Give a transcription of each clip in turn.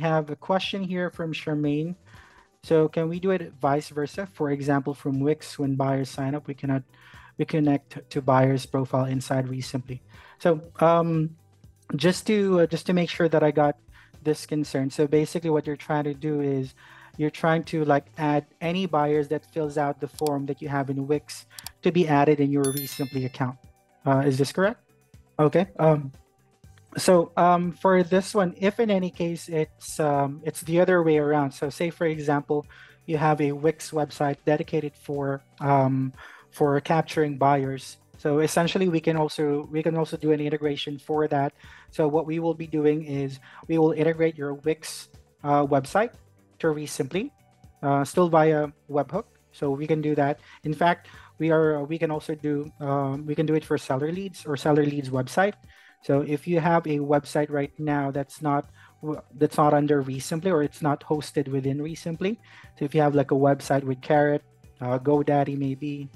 have a question here from Charmaine. So can we do it vice versa? For example, from Wix, when buyers sign up, we connect to buyer's profile inside REsimpli. So just to make sure that I got this concern. So basically, what you're trying to do is you're trying to like add any buyers that fills out the form that you have in Wix to be added in your REsimpli account. Is this correct? Okay. For this one, if in any case it's the other way around. So say for example, you have a Wix website dedicated for capturing buyers. So essentially, we can also do an integration for that. So what we will be doing is we will integrate your Wix website to REsimpli, still via webhook. So we can do that. In fact, we can also do we can do it for seller leads or seller leads website. So if you have a website right now that's not under REsimpli or it's not hosted within REsimpli, so if you have like a website with Carrot, GoDaddy maybe,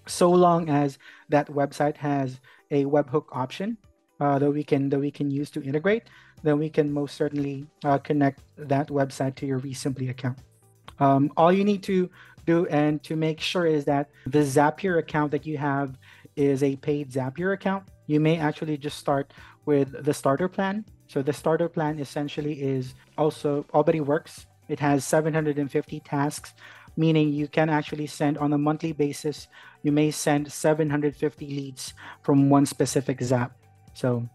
so long as that website has a webhook option that we can use to integrate, then we can most certainly connect that website to your REsimpli account. All you need to do and to make sure is that the Zapier account that you have is a paid Zapier account. You may actually just start with the starter plan. So the starter plan essentially is also already works. It has 750 tasks, meaning you can actually send on a monthly basis. You may send 750 leads from one specific Zap. So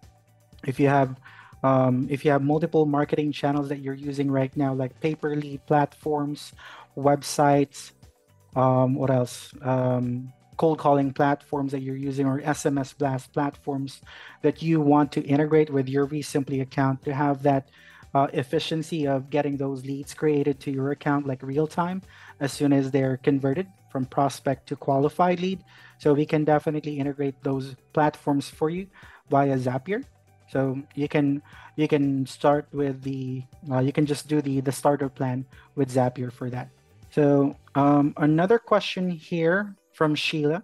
if you have multiple marketing channels that you're using right now, like paper lead platforms, websites, what else? Cold calling platforms that you're using, or SMS blast platforms that you want to integrate with your REsimpli account to have that efficiency of getting those leads created to your account like real time as soon as they're converted from prospect to qualified lead. So we can definitely integrate those platforms for you via Zapier. So you can start with you can just do the starter plan with Zapier for that. So another question here from Sheila.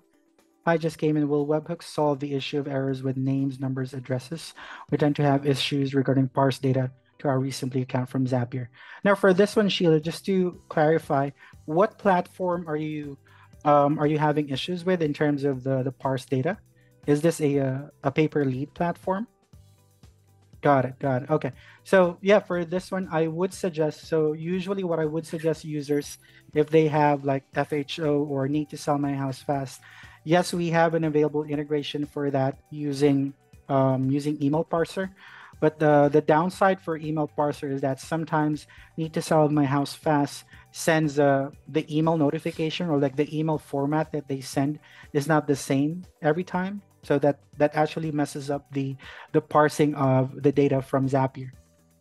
I just came in. Will webhooks solve the issue of errors with names, numbers, addresses? We tend to have issues regarding parse data to our REsimpli account from Zapier. Now, for this one, Sheila, just to clarify, what platform are you having issues with in terms of the parse data? Is this a paper lead platform? Got it. Got it. Okay. So yeah, for this one, I would suggest, so usually what I would suggest users, if they have like FHO or need to sell my house fast, yes, we have an available integration for that using email parser. But the downside for email parser is that sometimes need to sell my house fast sends the email notification, or like the email format that they send is not the same every time. So that actually messes up the parsing of the data from Zapier.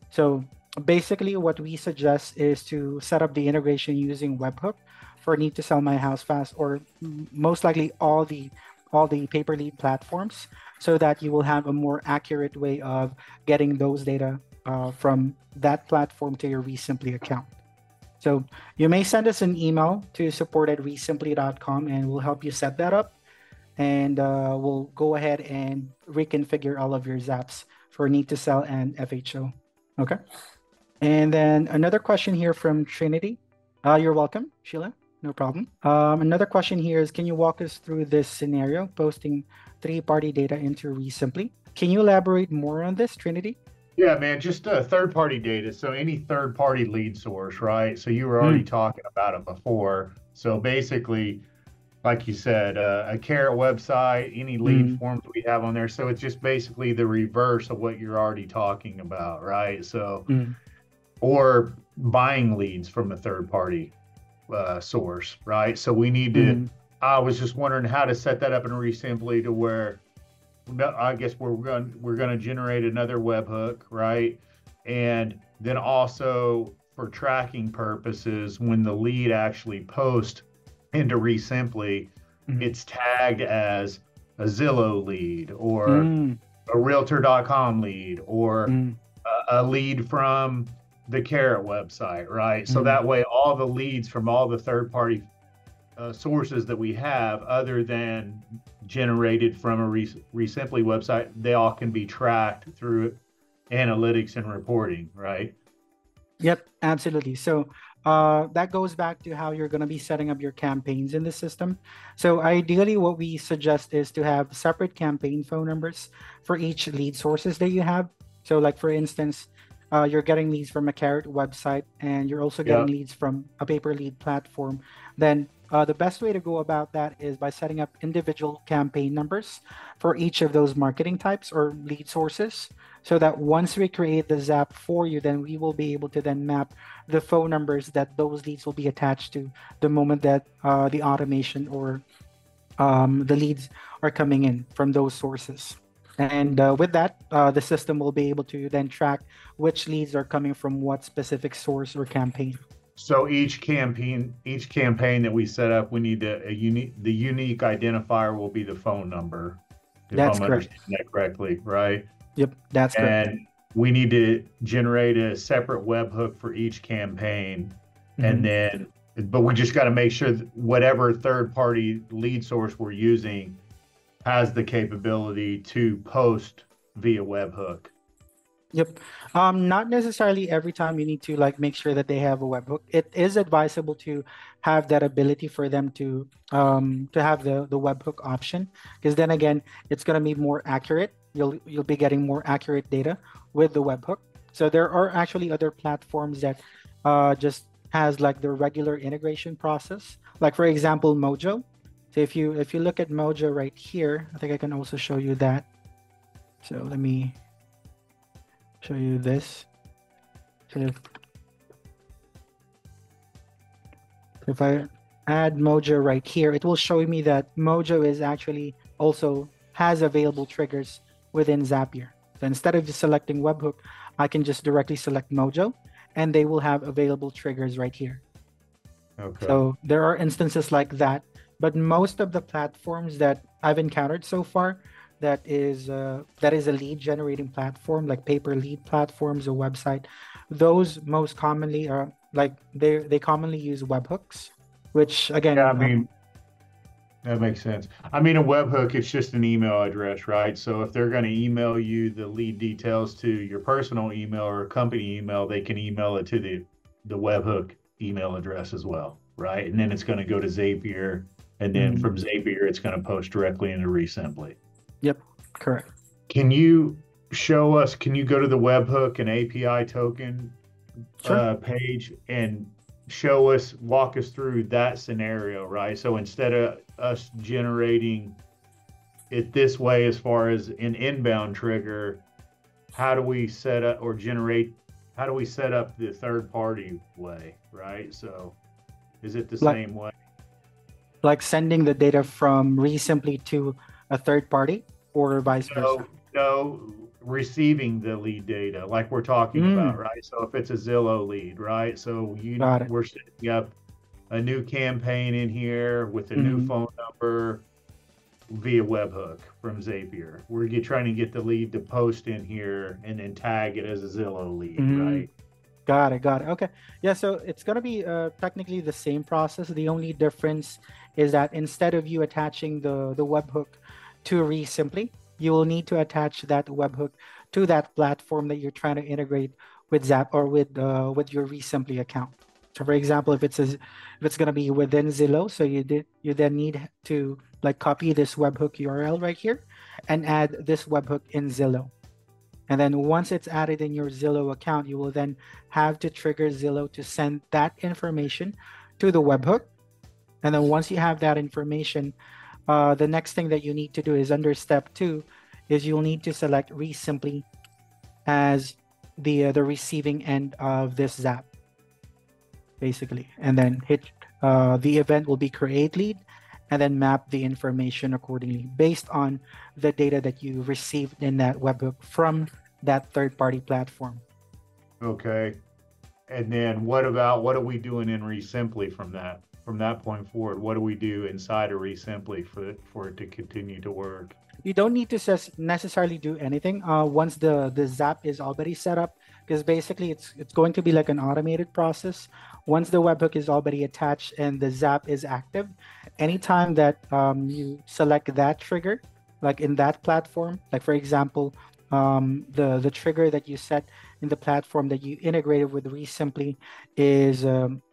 So basically what we suggest is to set up the integration using Webhook for need to sell my house fast, or most likely all the paper lead platforms, so that you will have a more accurate way of getting those data from that platform to your REsimpli account. So you may send us an email to support@resimpli.com and we'll help you set that up. And we'll go ahead and reconfigure all of your Zaps for need to sell and FHO. Okay. And then another question here from Trinity. You're welcome, Sheila. No problem. Another question here is, can you walk us through this scenario, posting third-party data into REsimpli? Can you elaborate more on this, Trinity? Yeah, man, just third-party data. So any third-party lead source, right? So you were already talking about it before. So basically, like you said, a Carrot website, any lead forms we have on there. So it's just basically the reverse of what you're already talking about, right? So, or buying leads from a third-party source, right? So we need to, I was just wondering how to set that up in REsimpli to where, I guess we're going to generate another webhook, right? And then also for tracking purposes, when the lead actually posts into REsimpli, it's tagged as a Zillow lead or a Realtor.com lead or a lead from the Carrot website, right? So that way, all the leads from all the third-party sources that we have, other than generated from a REsimpli website, they all can be tracked through analytics and reporting, right? Yep, absolutely. So that goes back to how you're going to be setting up your campaigns in the system. So ideally, what we suggest is to have separate campaign phone numbers for each lead sources that you have. So, like for instance, you're getting leads from a Carrot website, and you're also getting Yep. leads from a pay per lead platform. Then the best way to go about that is by setting up individual campaign numbers for each of those marketing types or lead sources, so that once we create the Zap for you, then we will be able to then map the phone numbers that those leads will be attached to the moment that the automation or the leads are coming in from those sources. And with that, the system will be able to then track which leads are coming from what specific source or campaign. So each campaign that we set up, we need the unique identifier will be the phone number, if That's I'm correct. understanding that correctly, right? Yep, that's correct. And we need to generate a separate webhook for each campaign. And Mhm. then, but we just got to make sure that whatever third party lead source we're using has the capability to post via webhook. Yep. Not necessarily every time you need to like make sure that they have a webhook. It is advisable to have that ability for them to have the webhook option, because then again, it's gonna be more accurate. You'll be getting more accurate data with the webhook. So there are actually other platforms that just has like the regular integration process. Like for example, Mojo. So if you look at Mojo right here, I think I can also show you that. So let me show you this. So if I add Mojo right here, it will show me that Mojo is actually also has available triggers within Zapier. So instead of just selecting webhook, I can just directly select Mojo and they will have available triggers right here. Okay. So there are instances like that, but most of the platforms that I've encountered so far, that is a lead generating platform like paper lead platforms or website. Those most commonly are like they commonly use webhooks, which Yeah, again, I mean, that makes sense. I mean, a webhook, it's just an email address, right? So if they're going to email you the lead details to your personal email or a company email, they can email it to the webhook email address as well, right? And then it's going to go to Zapier, and then mm, from Zapier, it's going to post directly into REsimpli. yep, correct. Can you show us? Can you go to the webhook and API token Sure. page and walk us through that scenario, right? So instead of us generating it this way, as far as an inbound trigger, how do we set up or generate? How do we set up the third party way, right? So is it the Like same way? like sending the data from ReSimpli to a third party or vice versa. No, no, receiving the lead data like we're talking about, Mm, right? So if it's a Zillow lead, right? So got it. we're setting up a new campaign in here with a new Mm, phone number via webhook from Zapier. Trying to get the lead to post in here and then tag it as a Zillow lead, mm. right? Got it. Got it. Okay. Yeah. So it's going to be technically the same process. The only difference is that instead of you attaching the webhook to ReSimpli, you will need to attach that webhook to that platform that you're trying to integrate with Zap or with your ReSimpli account. So, for example, if it's going to be within Zillow, so you then need to like copy this webhook URL right here and add this webhook in Zillow. And then once it's added in your Zillow account, you will then have to trigger Zillow to send that information to the webhook. And then once you have that information, the next thing that you need to do is under step two, is you'll need to select ReSimpli as the receiving end of this Zap, basically, and then hit the event will be create lead, and then map the information accordingly based on the data that you received in that webhook from that third party platform. Okay. And then what are we doing in ReSimpli from that point forward? What do we do inside of ReSimpli for it to continue to work? You don't need to necessarily do anything once the Zap is already set up, because basically it's going to be like an automated process. Once the webhook is already attached and the Zap is active, anytime that you select that trigger, like in that platform, like for example, the trigger that you set in the platform that you integrated with REsimpli is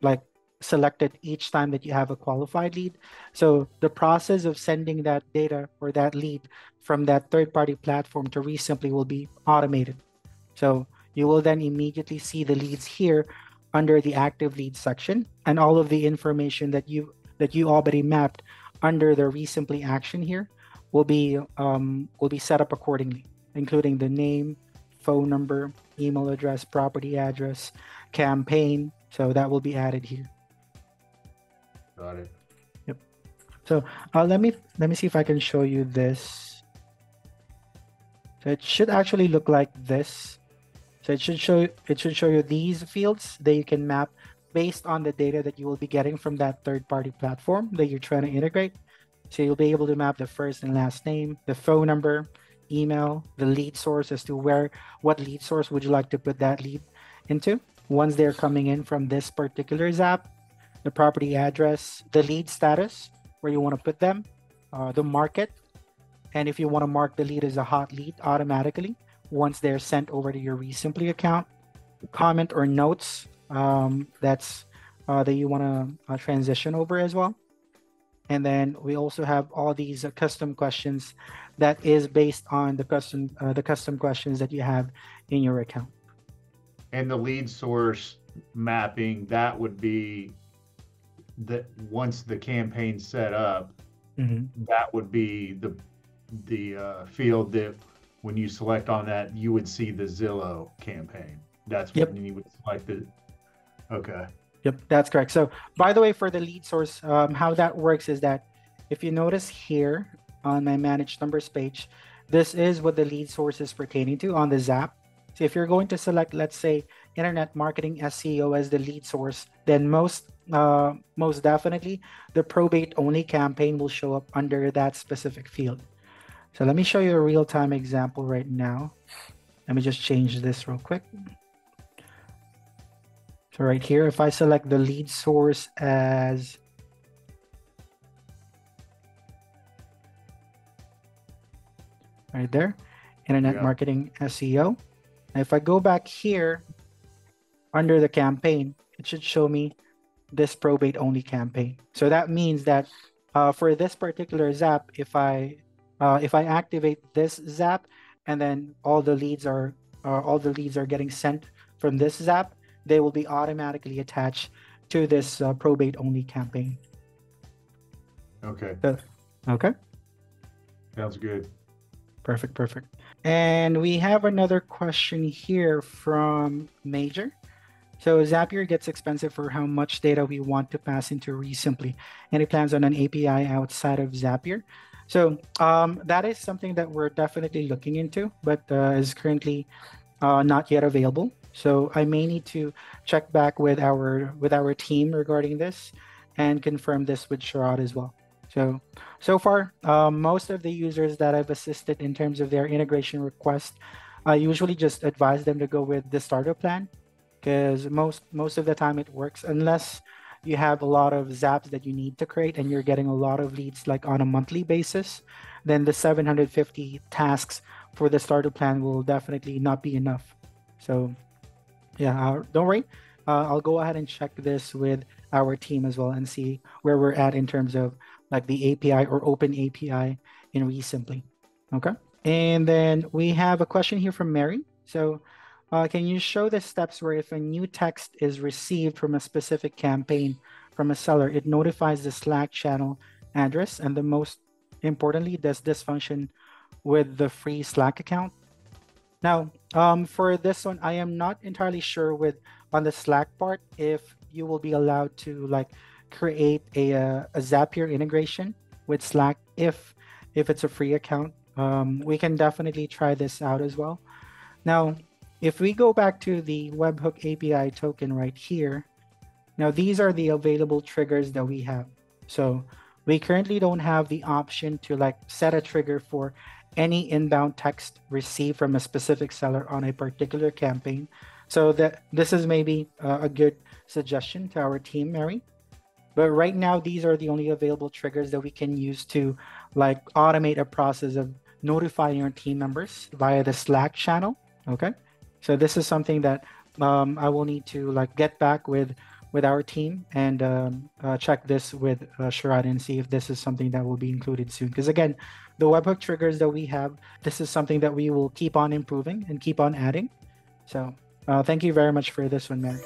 like selected each time that you have a qualified lead. So the process of sending that data or that lead from that third-party platform to REsimpli will be automated. So you will then immediately see the leads here under the active lead section, and all of the information that you already mapped under the REsimpli action here will be set up accordingly, including the name, phone number, email address, property address, campaign. So that will be added here. Got it. Yep. So let me see if I can show you this. So it should actually look like this. So it should show you these fields that you can map based on the data that you will be getting from that third-party platform that you're trying to integrate. So you'll be able to map the first and last name, the phone number, email, the lead source as to what lead source would you like to put that lead into once they're coming in from this particular Zap, the property address, the lead status, where you want to put them, the market, and if you want to mark the lead as a hot lead automatically once they're sent over to your REsimpli account, comment or notes that you want to transition over as well. And then we also have all these custom questions that is based on the custom questions that you have in your account. And the lead source mapping, that would be that once the campaign's set up, that would be the field that when you select on that, you would see the Zillow campaign. That's when you would select it. Okay. Yep, that's correct. So by the way, for the lead source, how that works is that if you notice here on my managed numbers page, this is what the lead source is pertaining to on the Zap. So if you're going to select, let's say, internet marketing SEO as the lead source, then most definitely the probate only campaign will show up under that specific field. So let me show you a real-time example right now. Let me just change this real quick. So right here, if I select the lead source as right there, internet marketing SEO. And if I go back here under the campaign, it should show me this probate only campaign. So that means that for this particular Zap, if I activate this Zap and then all the leads are getting sent from this Zap, they will be automatically attached to this probate only campaign. Okay. Okay. Sounds good. Perfect. And we have another question here from Major. So Zapier gets expensive for how much data we want to pass into REsimpli. Any plans on an API outside of Zapier? So that is something that we're definitely looking into, but is currently not yet available. So I may need to check back with our team regarding this and confirm this with Sharad as well. So far, most of the users that I've assisted in terms of their integration request, I usually just advise them to go with the starter plan, because most of the time it works, unless you have a lot of Zaps that you need to create and you're getting a lot of leads like on a monthly basis, then the 750 tasks for the starter plan will definitely not be enough. So yeah, don't worry. I'll go ahead and check this with our team as well and see where we're at in terms of like the API or open API in REsimpli. Okay. And then we have a question here from Mary. So can you show the steps where if a new text is received from a specific campaign from a seller, it notifies the Slack channel address? And the most importantly, does this function with the free Slack account? Now, for this one, I am not entirely sure on the Slack part if you will be allowed to like create a Zapier integration with Slack if it's a free account. We can definitely try this out as well. Now, if we go back to the Webhook API token right here, now these are the available triggers that we have. So we currently don't have the option to like set a trigger for any inbound text received from a specific seller on a particular campaign. So this is maybe a good suggestion to our team, Mary. But right now, these are the only available triggers that we can use to like automate a process of notifying your team members via the Slack channel. Okay, so this is something that I will need to like get back with our team and check this with Sharad and see if this is something that will be included soon. Because again, the webhook triggers that we have, this is something that we will keep on improving and keep on adding. So thank you very much for this one, Mary.